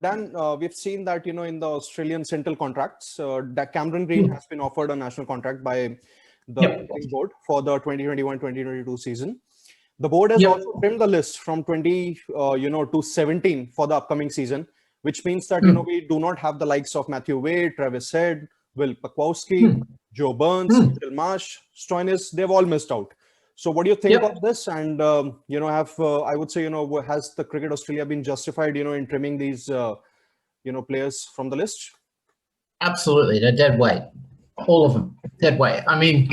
Dan, we've seen that, in the Australian Central contracts, that Cameron Green has been offered a national contract by the Yep. cricketing board for the 2021-2022 season. The board has Yep. also trimmed the list from 20, to 17 for the upcoming season, which means that, we do not have the likes of Matthew Wade, Travis Head, Will Pucowski, Joe Burns, Mitchell Marsh, Stoinis. They've all missed out. So what do you think Yep. of this? And, I would say, has the Cricket Australia been justified, in trimming these, players from the list? Absolutely, they're dead weight. All of them, dead weight. I mean,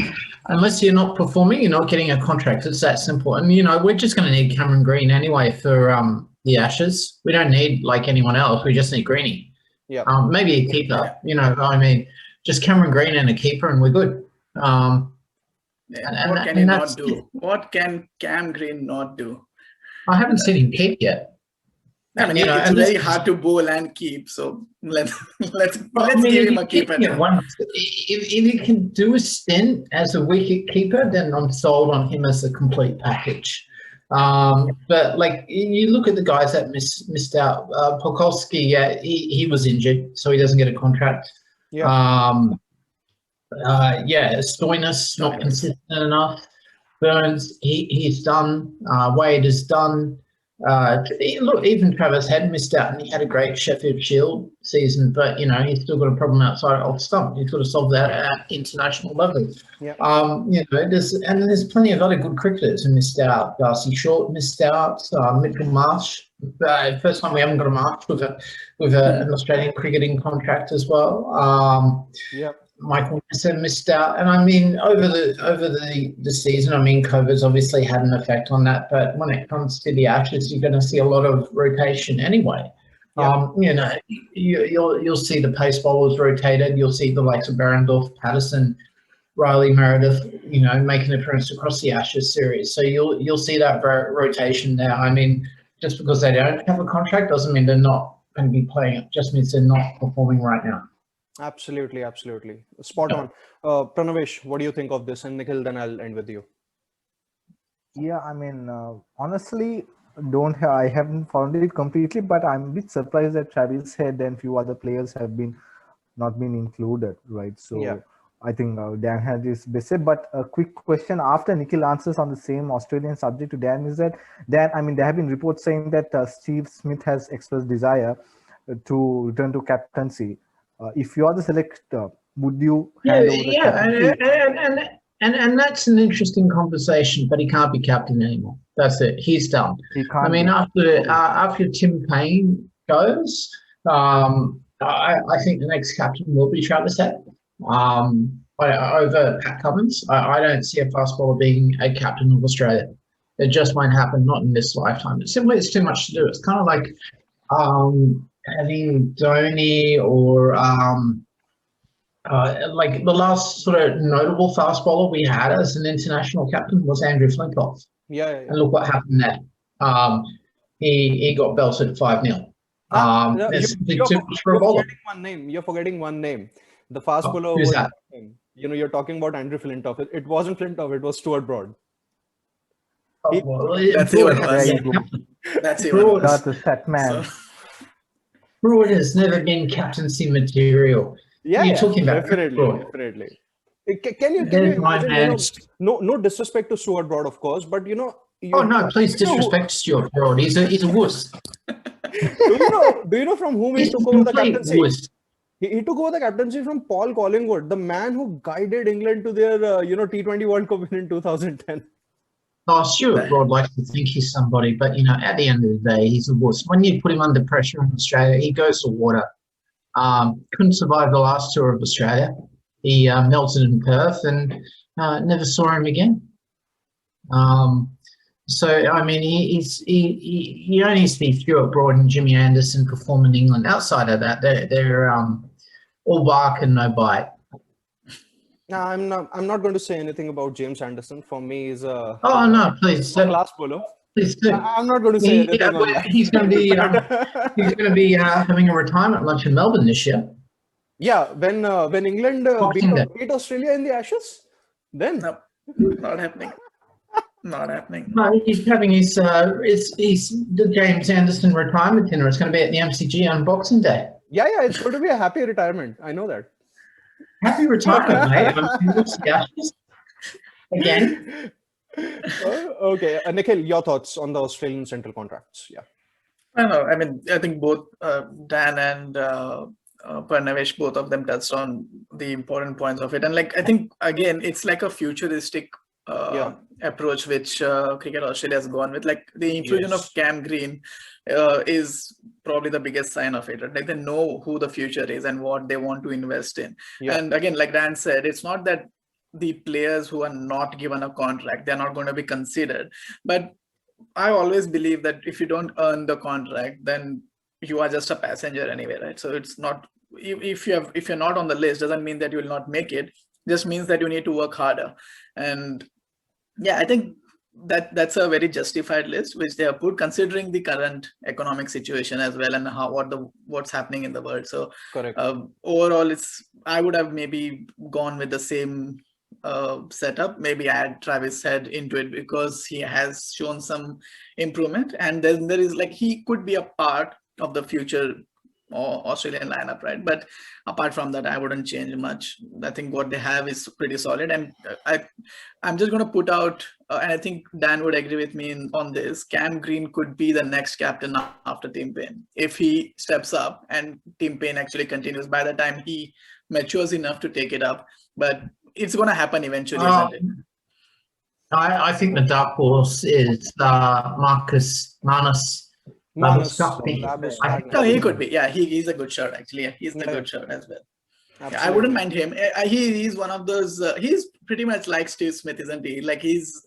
unless you're not performing, you're not getting a contract. It's that simple. And, we're just going to need Cameron Green anyway for the Ashes. We don't need, like, anyone else. We just need Greenie. Yeah. Maybe a keeper, I mean, just Cameron Green and a keeper and we're good. What can he not do? What can Cam Green not do? I haven't seen him keep yet. I mean, it's very hard to bowl and keep. So let's give him a keeper now. If he can do a stint as a wicket keeper, then I'm sold on him as a complete package. But like you look at the guys that missed out. Pucowski, he was injured, so he doesn't get a contract. Yeah. Stoinis not consistent enough. Burns, he's done. Wade is done. Look, even Travis Head missed out, and he had a great Sheffield Shield season, but he's still got a problem outside off stump. He's got to solve that at international level. Yeah. There's plenty of other good cricketers who missed out. Darcy Short missed out. Mitchell Marsh. First time we haven't got a Marsh with an Australian cricketing contract as well. Michael Nisser missed out, and I mean over the season, I mean COVID's obviously had an effect on that. But when it comes to the Ashes, you're going to see a lot of rotation anyway. Yeah. You'll see the pace bowlers rotated. You'll see the likes of Barrendorf, Patterson, Riley Meredith, making an appearance across the Ashes series. So you'll see that rotation there. I mean, just because they don't have a contract doesn't mean they're not going to be playing. It just means they're not performing right now. Absolutely. Spot on. Pranavesh, what do you think of this? And Nikhil, then I'll end with you. Yeah, I mean, honestly, I haven't found it completely, but I'm a bit surprised that Travis Head and few other players have not been included, right? So Yeah. I think Dan had this best say. But a quick question after Nikhil answers on the same Australian subject to Dan is that Dan, I mean, there have been reports saying that Steve Smith has expressed desire to return to captaincy. If you are the selector, would you hand over the captaincy? And that's an interesting conversation, but he can't be captain anymore. That's it. He's done. I mean, after Tim Payne goes, I think the next captain will be Travis Head over Pat Cummins. I don't see a fast bowler being a captain of Australia. It just won't happen, not in this lifetime. It's too much to do. It's kind of like having Dhoni or like the last sort of notable fast bowler we had as an international captain was Andrew Flintoff. Yeah. And look what happened there. He got belted 5-0. You're forgetting one name. The fast bowler. Who's that? You're talking about Andrew Flintoff. It wasn't Flintoff. It was Stuart Broad. That's the set man. Broad has never been captaincy material. You're talking about definitely. Can you imagine, no disrespect to Stuart Broad, of course, but no, please disrespect Stuart Broad. He's a wuss. Do you know from whom he took over the captaincy? Wuss. He took over the captaincy from Paul Collingwood, the man who guided England to their T20 World Cup in 2010. Stuart Broad likes to think he's somebody, but at the end of the day, he's a wuss. When you put him under pressure in Australia, he goes to water. Couldn't survive the last tour of Australia. He melted in Perth and never saw him again. So I mean, he only sees Stuart Broad and Jimmy Anderson perform in England. Outside of that, they're all bark and no bite. No, I'm not going to say anything about James Anderson. For me, he's a please class bowler. Please do. I'm not going to say anything on that. He's going to be having a retirement lunch in Melbourne this year. Yeah, when England beat Australia in the Ashes, then no, not happening. Not happening. No, he's having his the James Anderson retirement dinner. It's going to be at the MCG on Boxing Day. Yeah, it's going to be a happy retirement. I know that. Happy retirement, mate. What's the Ashes? Again? Okay. Nikhil, your thoughts on the Australian central contracts? Yeah. I don't know. I mean, I think both Dan and Pranavesh, both of them touched on the important points of it. And like, I think, again, it's like a futuristic approach which Cricket Australia has gone with. Like the inclusion of Cam Green is probably the biggest sign of it. Right? Like they know who the future is and what they want to invest in. Yeah. And again, like Dan said, it's not that the players who are not given a contract, they're not going to be considered. But I always believe that if you don't earn the contract, then you are just a passenger anyway, right? So it's not, if you're not on the list, doesn't mean that you will not make it. Just means that you need to work harder. And yeah, I think that's a very justified list which they have put, considering the current economic situation as well and what's happening in the world. So correct. Overall, I would have maybe gone with the same setup, maybe add Travis Head into it because he has shown some improvement, and then there is like he could be a part of the future Australian lineup, right? But apart from that, I wouldn't change much. I think what they have is pretty solid, and I'm just going to put out, and I think Dan would agree with me on this. Cam Green could be the next captain after Tim Payne if he steps up and Tim Payne actually continues by the time he matures enough to take it up. But it's going to happen eventually, isn't it? I think the dark horse is Manus. No, he could be. Yeah, he's a good shot, actually. Yeah, he's a good shot as well. Yeah, I wouldn't mind him. He's one of those, he's pretty much like Steve Smith, isn't he? Like he's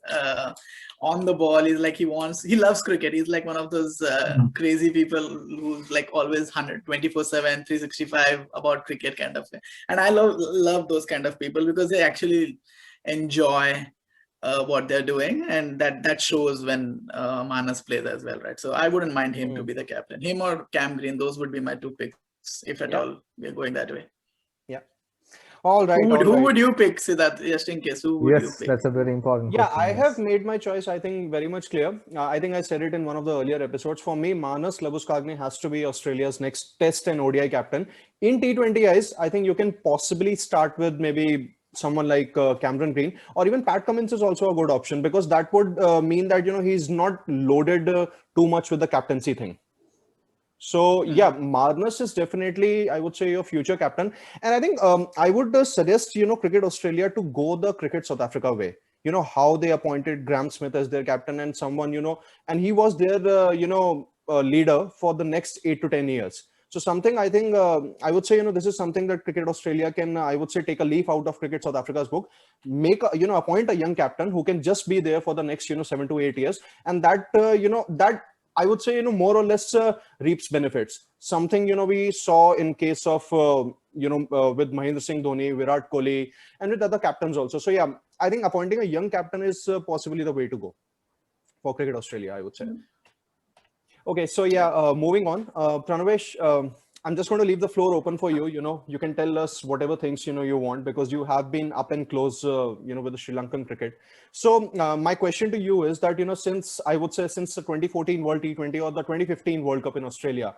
on the ball. He's like, he loves cricket. He's like one of those crazy people who's like always 24/7, 365 about cricket kind of thing. And I love those kind of people because they actually enjoy what they're doing, and that shows when Manas plays as well, right? So I wouldn't mind him to be the captain. Him or Cam Green, those would be my two picks if at all we're going that way. Yeah. All right. Who would you pick, Sidharth, just in case? Who would you pick? That's a very important question. I have made my choice, I think, very much clear. I think I said it in one of the earlier episodes. For me, Manas Labuschagne has to be Australia's next Test and ODI captain. In T20Is, I think you can possibly start with maybe someone like Cameron Green, or even Pat Cummins is also a good option, because that would mean that, he's not loaded too much with the captaincy thing. So yeah, Manas is definitely, I would say, your future captain. And I think I would suggest, Cricket Australia to go the Cricket South Africa way. How they appointed Graham Smith as their captain and someone, and he was their, leader for the next 8 to 10 years. So something I think, I would say, this is something that Cricket Australia can, I would say, take a leaf out of Cricket South Africa's book, make, appoint a young captain who can just be there for the next, 7 to 8 years. And that, that I would say, more or less reaps benefits. Something, we saw in case of, with Mahendra Singh Dhoni, Virat Kohli, and with other captains also. So yeah, I think appointing a young captain is possibly the way to go for Cricket Australia, I would say. Okay, so yeah, moving on. Pranavesh, I'm just going to leave the floor open for you. You can tell us whatever things, you want, because you have been up and close, with the Sri Lankan cricket. So my question to you is that, since I would say since the 2014 World T20 or the 2015 World Cup in Australia,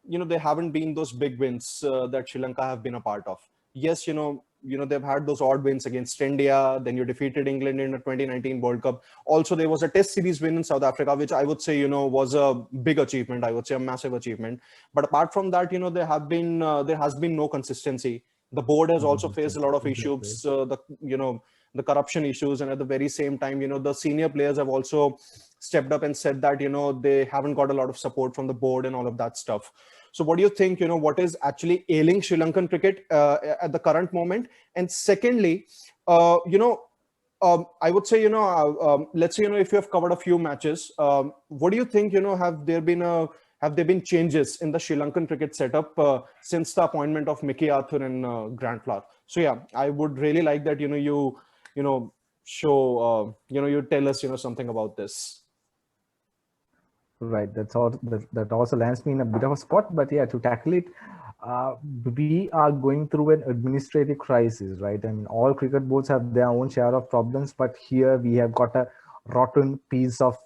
there haven't been those big wins that Sri Lanka have been a part of. Yes, they've had those odd wins against India. Then you defeated England in the 2019 World Cup. Also, there was a Test series win in South Africa, which I would say, was a big achievement. I would say a massive achievement. But apart from that, there has been no consistency. The board has also faced a lot of issues, the corruption issues, and at the very same time, the senior players have also stepped up and said that, they haven't got a lot of support from the board and all of that stuff. So what do you think, what is actually ailing Sri Lankan cricket at the current moment? And secondly, I would say, let's say, if you have covered a few matches, what do you think, have there been changes in the Sri Lankan cricket setup since the appointment of Mickey Arthur and Grant Flower? So yeah, I would really like that, you show, you tell us, something about this. Right, that's all. That also lands me in a bit of a spot, but yeah, to tackle it, we are going through an administrative crisis, right? I mean, all cricket boards have their own share of problems, but here we have got a rotten piece of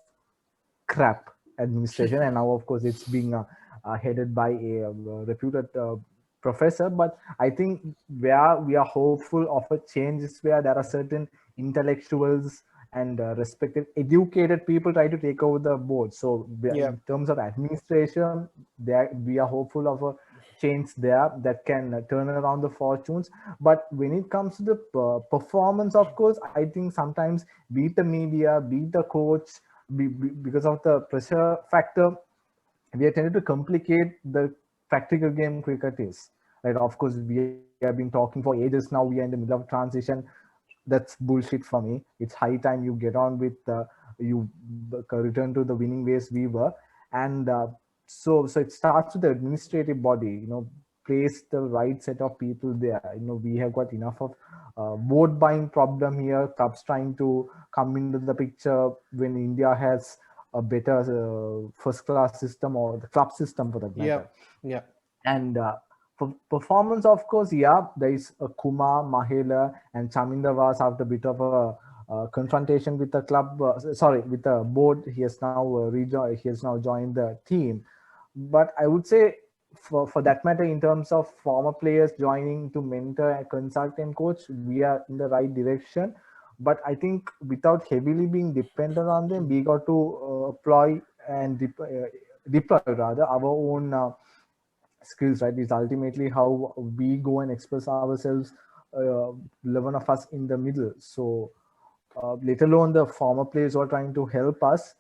crap administration, and now of course it's being headed by a reputed professor. But I think where we are hopeful of a change is where there are certain intellectuals and respected educated people try to take over the board. So in terms of administration, there we are hopeful of a change there that can turn around the fortunes. But when it comes to the performance, of course, I think sometimes beat the media, beat the coach, because of the pressure factor, we are tended to complicate the practical game cricket is. Right? Of course, we have been talking for ages now. We are in the middle of transition. That's bullshit for me. It's high time you get on with you return to the winning ways we were. And so it starts with the administrative body. Place the right set of people there. We have got enough of vote buying problem here. Clubs trying to come into the picture when India has a better first class system, or the club system for that matter. Yeah. And for performance, of course, there is Kumar, Mahela, and Chaminda was after a bit of a confrontation with the club. With the board. He has now He has now joined the team. But I would say, for that matter, in terms of former players joining to mentor and consult and coach, we are in the right direction. But I think without heavily being dependent on them, we got to deploy rather our own skills, right? Is ultimately how we go and express ourselves, 11 of us in the middle. So let alone the former players who are trying to help us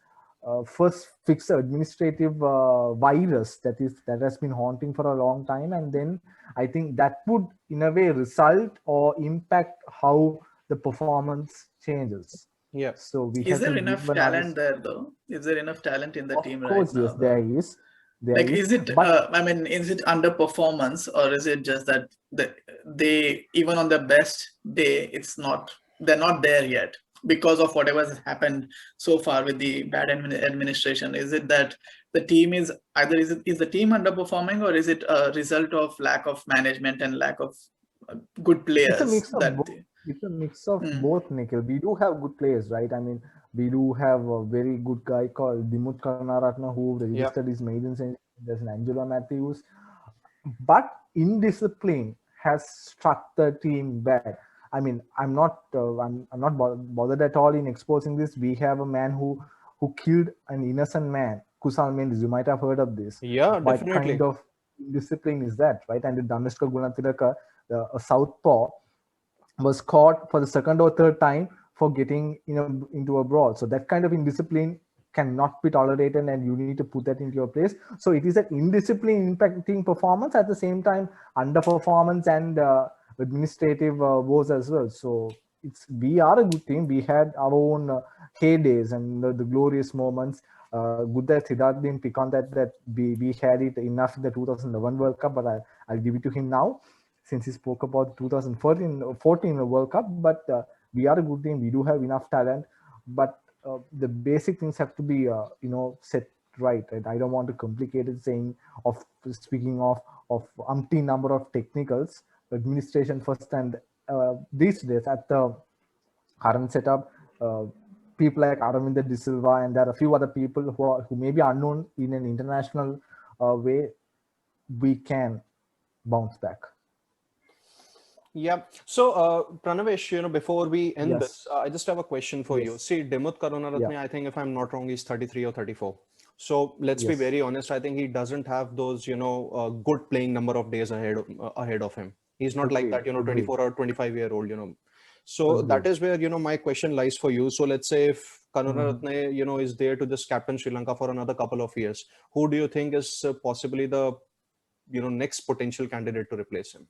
first fix the administrative virus that has been haunting for a long time, and then I think that would in a way result or impact how the performance changes. So we Is have there to enough talent there though? Is there enough talent in the team right now? Yes, there is. Is it is it underperformance, or is it just that they even on their best day they're not there yet because of whatever has happened so far with the bad administration? Is it that the team is either is the team underperforming, or is it a result of lack of management and lack of good players? It's a mix of both, Nikhil. We do have good players, right? I mean, we do have a very good guy called Dimut Karunaratne who registered his maiden century. There's an Angelo Matthews, but indiscipline has struck the team bad. I mean, I'm not bothered at all in exposing this. We have a man who killed an innocent man, Kusal Mendes. You might have heard of this. Yeah, what definitely. kind of discipline is that, right? And the Dhanushka Gunatilaka, a southpaw, was caught for the second or third time for getting into a brawl. So that kind of indiscipline cannot be tolerated, and you need to put that into your place. So it is an indiscipline impacting performance, at the same time underperformance and administrative woes as well. So we are a good team. We had our own heydays and the glorious moments. Good that Sidharth didn't pick on that we had it enough in the 2011 World Cup, but I'll give it to him now, since he spoke about 2014 World Cup. But we are a good team. We do have enough talent, but the basic things have to be set right. I don't want to complicate it, speaking of umpteen number of technicals. Administration first, and these days at the current setup, people like Aravinda De Silva, and there are a few other people who may be unknown in an international way, we can bounce back. Yeah. So, Pranavesh, before we end this, I just have a question for you. See, Dimut Karunaratne, I think if I'm not wrong, he's 33 or 34. So let's be very honest. I think he doesn't have those, good playing number of days ahead of him. He's not like that, 24 or 25-year-old. So that is where, my question lies for you. So let's say if Karunaratne, is there to just captain Sri Lanka for another couple of years, who do you think is possibly the, next potential candidate to replace him?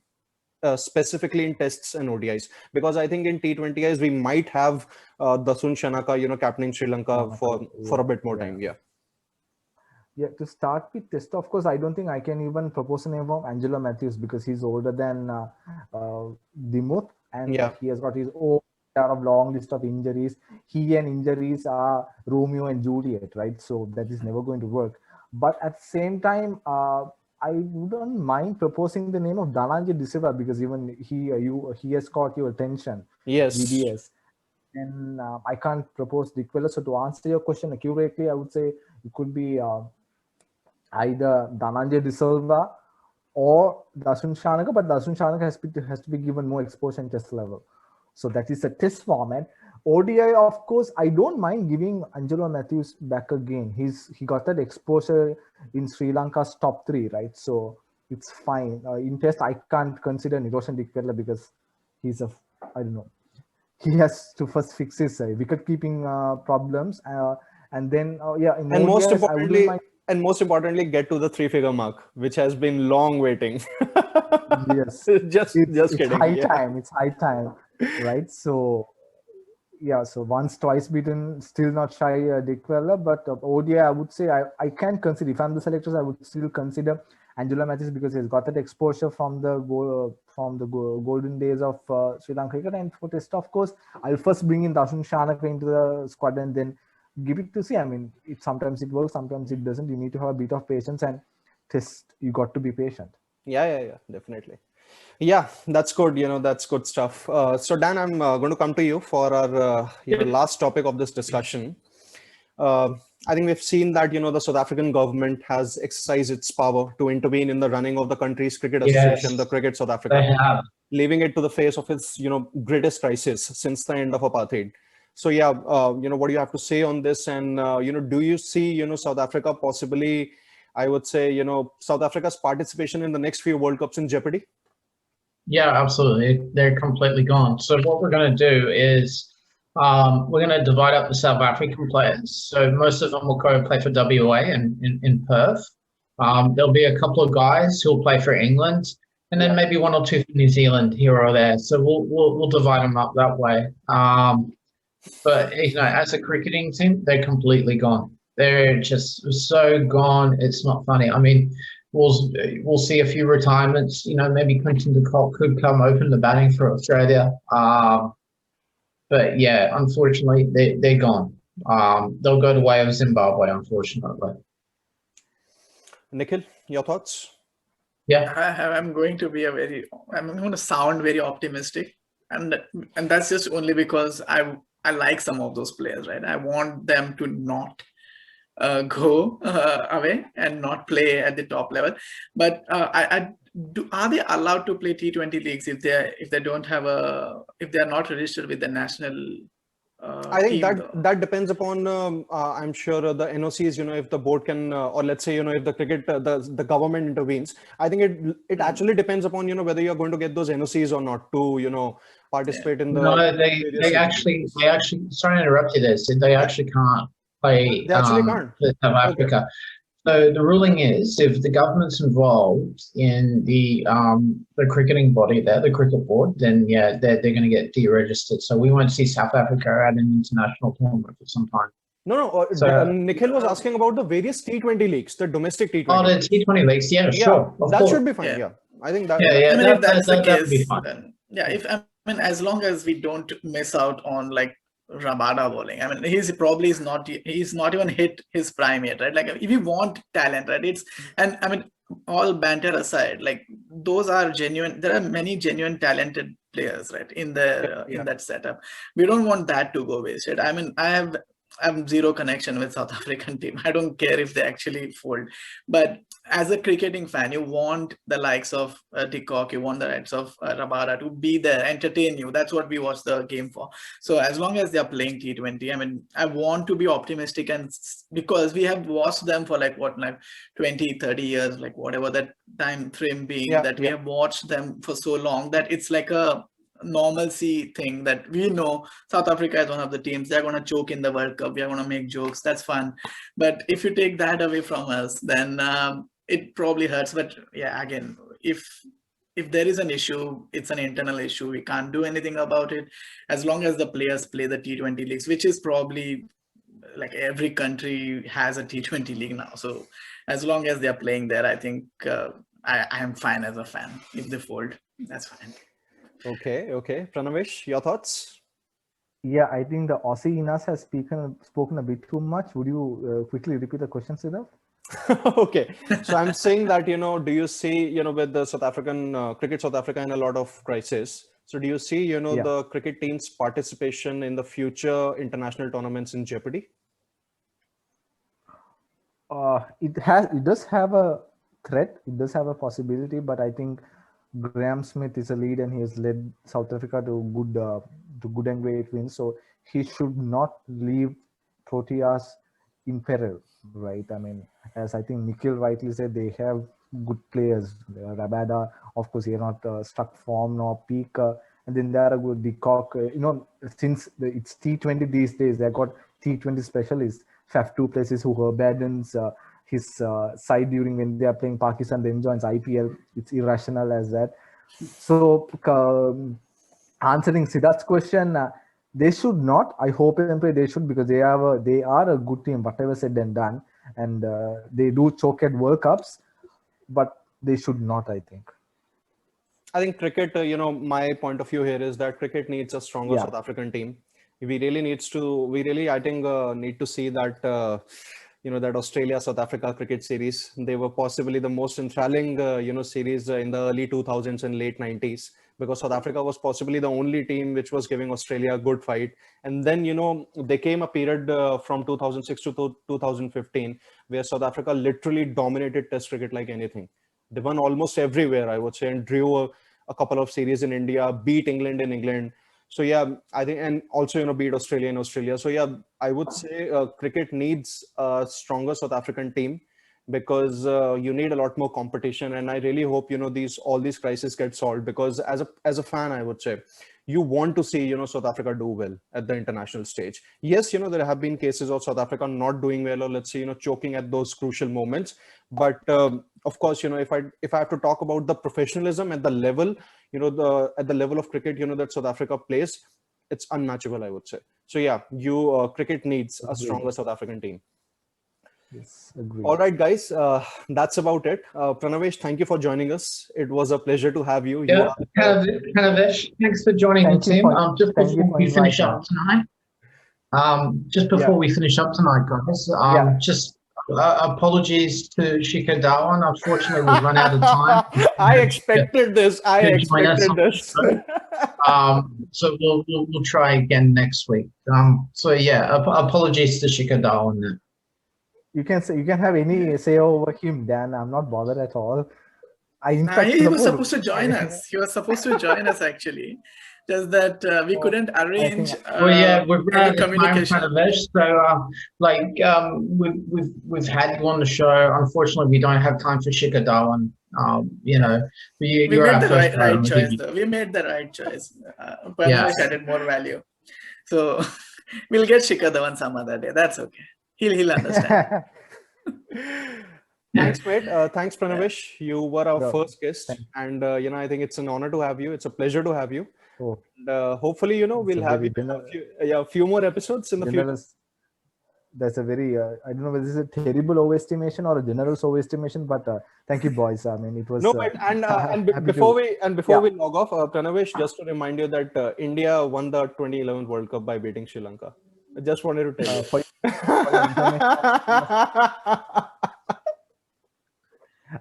Specifically in tests and ODIs, because I think in T20Is we might have Dasun Shanaka, captaining Sri Lanka for a bit more time. Yeah, to start with test, of course, I don't think I can even propose a name of Angelo Matthews, because he's older than Dimut, and he has got his own long list of injuries. He and injuries are Romeo and Juliet, right? So that is never going to work. But at the same time, I wouldn't mind proposing the name of Dhananjay De Silva, because even he has caught your attention. Yes. DDS. then I can't propose Dick Weller. So to answer your question accurately, I would say it could be either Dhananjay De Silva or Dasun Shanaka, but Dasun Shanaka has to be given more exposure in test level. So that is a test format. ODI, of course, I don't mind giving Angelo Matthews back again. He got that exposure in Sri Lanka's top 3, right? So it's fine. In test, I can't consider Niroshan Dickwella because he's I don't know. He has to first fix his wicket keeping problems, and then in and ODIs, most importantly, get to the 3-figure mark, which has been long waiting. Yes, just it's kidding. High time. It's high time, right? So so once, twice beaten, still not shy Dick Weller, but ODI, I would say I can consider, if I'm the selectors, I would still consider Angelo Matthews because he's got that exposure from the golden days of Sri Lanka cricket. And for test, of course, I'll first bring in Dasun Shanaka into the squad and then give it to see. I mean, sometimes it works, sometimes it doesn't. You need to have a bit of patience, and test, you got to be patient. Yeah, definitely. Yeah, that's good. That's good stuff. So Dan, I'm going to come to you for our last topic of this discussion. I think we've seen that the South African government has exercised its power to intervene in the running of the country's cricket association, the Cricket South Africa, leaving it to the face of its greatest crisis since the end of apartheid. So what do you have to say on this? And do you see South Africa possibly, I would say South Africa's participation in the next few World Cups in jeopardy? Yeah, absolutely. They're completely gone. So what we're going to do is we're going to divide up the South African players. So most of them will go play for WA in Perth. There'll be a couple of guys who'll play for England, and then maybe 1 or 2 for New Zealand here or there. So we'll divide them up that way. But as a cricketing team, they're completely gone. They're just so gone. It's not funny. I mean, we'll see a few retirements. Maybe Quinton de Kock could come open the batting for Australia. But yeah, unfortunately, they're gone. They'll go the way of Zimbabwe, unfortunately. Nikhil, your thoughts? Yeah, I'm going to sound very optimistic, and that's just only because I like some of those players, right? I want them to not go away and not play at the top level. But are they allowed to play T20 leagues if they're not registered with the national? I think that depends upon I'm sure the NOCs, if the board can or let's say if the cricket the government intervenes. I think it actually depends upon whether you're going to get those NOCs or not to participate in the. No, they actually sorry to interrupt you there, Sid. They actually can't play they actually can't. for South Africa. Okay. So the ruling is, if the government's involved in the cricketing body there, the cricket board, then they're going to get deregistered. So we won't see South Africa at an international tournament for some time. No. Nikhil was asking about the various T20 leagues, the domestic T20. Oh, the T20 leagues, yeah, sure. That should be fine. Yeah. I think that. Yeah. If that's the case, be fine. Then, as long as we don't miss out on like Rabada bowling. I mean, he's not even hit his prime yet, right? Like, if you want talent, right? All banter aside, like, those are genuine. There are many genuine talented players, right, in that setup. We don't want that to go wasted. I mean, I have zero connection with South African team. I don't care if they actually fold. But as a cricketing fan, you want the likes of de Kock, you want the likes of Rabada to be there, entertain you. That's what we watch the game for. So as long as they're playing T20, I mean, I want to be optimistic, and because we have watched them for 20, 30 years, like whatever that time frame being, we have watched them for so long that it's like a normalcy thing that we know South Africa is one of the teams. They're going to choke in the World Cup. We are going to make jokes. That's fun. But if you take that away from us, then it probably hurts. But yeah, again, if there is an issue, it's an internal issue. We can't do anything about it. As long as the players play the T20 leagues, which is probably like every country has a T20 league now. So as long as they're playing there, I think I am fine as a fan. If they fold, that's fine. Okay. Pranavesh, your thoughts? Yeah, I think the Aussie in us has spoken a bit too much. Would you quickly repeat the question, Sidharth? Okay. So I'm saying that, do you see, with the South African Cricket South Africa in a lot of crisis? So do you see, Yeah. the cricket team's participation in the future international tournaments in jeopardy? It does have a threat. It does have a possibility, but I think Graham Smith is a lead and he has led South Africa to good and great wins. So he should not leave Proteas in peril, right? I mean, as I think Nikhil rightly said, they have good players. Rabada, of course, he are not struck form nor peak. And then there are good Decock. Since it's T20 these days, they got T20 specialists. Faf two places who abandons his side during when they are playing Pakistan, then joins IPL. It's irrational as that. So answering Sidharth's question, they should not. I hope and pray they should, because they are a good team. Whatever said and done, and they do choke at World Cups, but they should not. I think. I think cricket, my point of view here is that cricket needs a stronger South African team. We really, I think, need to see that, that Australia-South Africa cricket series. They were possibly the most enthralling, series in the early 2000s and late 90s, because South Africa was possibly the only team which was giving Australia a good fight. And then, there came a period from 2006 to 2015 where South Africa literally dominated Test cricket like anything. They won almost everywhere, I would say, and drew a couple of series in India, beat England in England. So yeah, I think, and also, beat Australia in Australia. So yeah, I would say cricket needs a stronger South African team, because you need a lot more competition. And I really hope, all these crises get solved, because as a fan, I would say, you want to see, South Africa do well at the international stage. Yes, there have been cases of South Africa not doing well, or let's say, choking at those crucial moments. But of course, if I have to talk about the professionalism at the level, at the level of cricket, that South Africa plays, it's unmatchable, I would say. So yeah, cricket needs a stronger South African team. Yes, agreed. All right, guys, that's about it. Pranavesh, thank you for joining us. It was a pleasure to have you. Yeah, Pranavesh, thanks for joining the team. Just before we finish up tonight, guys, just apologies to Shikhar Dhawan. Unfortunately, we've run out of time. I expected this. So we'll try again next week. So yeah, apologies to Shikhar Dhawan. You can have any say over him, Dan. I'm not bothered at all. He was supposed to join us. He was supposed to join us, actually. Just that we couldn't arrange we've run out of communication. So we've had you on the show. Unfortunately, we don't have time for Shikhar Dhawan. We made the right choice, though. We made the right choice. Pranavesh added more value. So we'll get Shikhar Dhawan some other day. That's okay. He'll understand. Thanks, mate. Thanks, Pranavesh. You were our first guest, and I think it's an honor to have you. It's a pleasure to have you. Oh. And hopefully, we'll have you a few more episodes in the future. That's a very I don't know whether this is a terrible overestimation or a generous overestimation, but thank you, boys. I mean, it was no, but and before we log off, Pranavesh, just to remind you that India won the 2011 World Cup by beating Sri Lanka. I just wanted to tell you.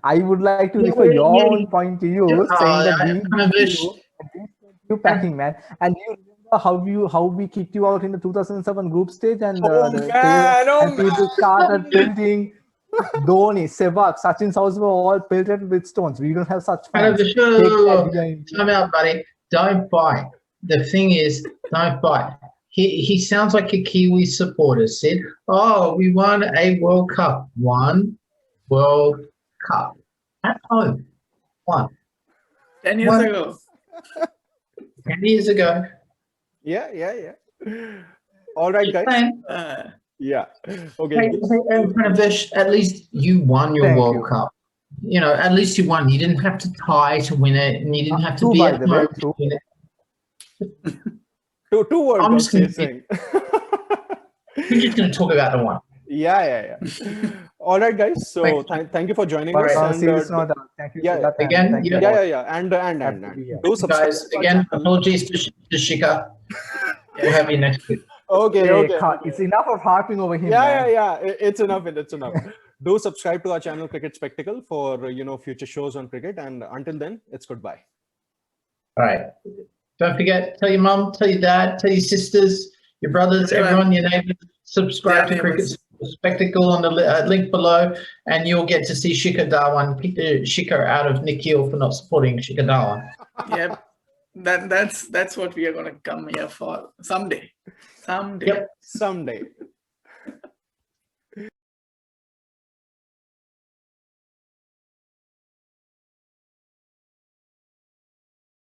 I would like to refer your own point to you, saying that you packing, man, and you remember how we kicked you out in the 2007 group stage, and people started pelting Dhoni, Sehwag, Sachin South were all pelted with stones. We don't have such fans. Time out, buddy. Don't bite. The thing is, don't bite. He sounds like a Kiwi supporter. Said, "Oh, we won a World Cup. One World Cup at home. One. 10 years ago. 10 years ago. Yeah. All right, guys. Yeah. Okay. At least you won your World Cup. At least you won. You didn't have to tie to win it, and you didn't have to be at home to win it. Two World Cups, you're saying. We're just going to talk about the one. Yeah. All right, guys. So thank you for joining us. Thank you. Yeah. Again. Yeah. And do subscribe. Guys, again, apologies to Shikhar. We'll have you next week. Okay. It's enough of harping over him. Yeah. It's enough. Do subscribe to our channel, Cricket Spectacle, for future shows on cricket. And until then, it's goodbye. All right. Don't forget, tell your mum, tell your dad, tell your sisters, your brothers, everyone, your neighbours. Subscribe to Cricket Spectacle on the link below, and you'll get to see Shikhar Dhawan kick the Shikhar out of Nikhil for not supporting Shikhar Dhawan. Yep. That's what we are going to come here for someday. Yep. Someday.